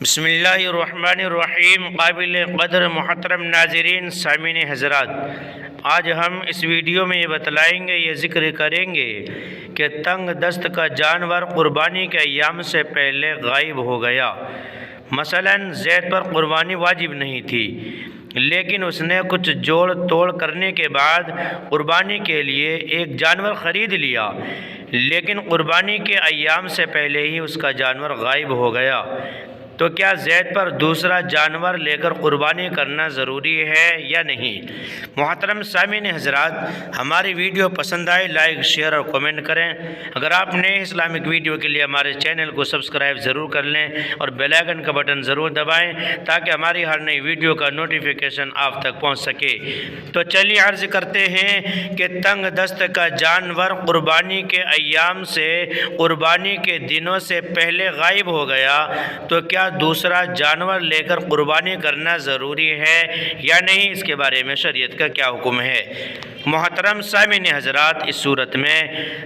بسم اللہ الرحمن الرحیم۔ قابل قدر محترم ناظرین، سامعین حضرات، آج ہم اس ویڈیو میں یہ بتلائیں گے، یہ ذکر کریں گے کہ تنگ دست کا جانور قربانی کے ایام سے پہلے غائب ہو گیا۔ مثلا زید پر قربانی واجب نہیں تھی، لیکن اس نے کچھ جوڑ توڑ کرنے کے بعد قربانی کے لیے ایک جانور خرید لیا، لیکن قربانی کے ایام سے پہلے ہی اس کا جانور غائب ہو گیا۔ تو کیا زید پر دوسرا جانور لے کر قربانی کرنا ضروری ہے یا نہیں؟ محترم سامعین حضرات، ہماری ویڈیو پسند آئے لائک شیئر اور کمنٹ کریں۔ اگر آپ نئے اسلامک ویڈیو کے لیے ہمارے چینل کو سبسکرائب ضرور کر لیں اور بیل آئیکن کا بٹن ضرور دبائیں تاکہ ہماری ہر نئی ویڈیو کا نوٹیفیکیشن آپ تک پہنچ سکے۔ تو چلیے عرض کرتے ہیں کہ تنگ دست کا جانور قربانی کے ایام سے قربانی کے دنوں سے پہلے غائب ہو گیا، تو کیا دوسرا جانور لے کر قربانی کرنا ضروری ہے یا نہیں؟ اس کے بارے میں شریعت کا کیا حکم ہے؟ محترم سامعین حضرات، اس صورت میں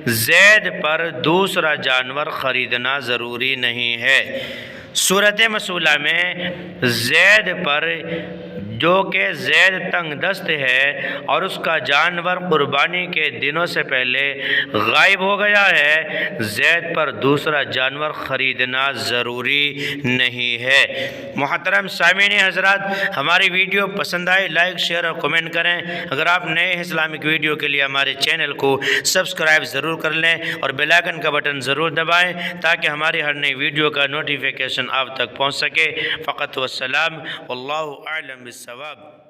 زید پر دوسرا جانور خریدنا ضروری نہیں ہے۔ صورت مسئلہ میں زید پر، جو کہ زید تنگ دست ہے اور اس کا جانور قربانی کے دنوں سے پہلے غائب ہو گیا ہے، زید پر دوسرا جانور خریدنا ضروری نہیں ہے۔ محترم سامعین حضرات، ہماری ویڈیو پسند آئے لائک شیئر اور کمنٹ کریں۔ اگر آپ نئے اسلامک ویڈیو کے لیے ہمارے چینل کو سبسکرائب ضرور کر لیں اور بیل آئیکن کا بٹن ضرور دبائیں تاکہ ہماری ہر نئی ویڈیو کا نوٹیفیکیشن آپ تک پہنچ سکے۔ فقط والسلام، واللہ اعلم بالصواب۔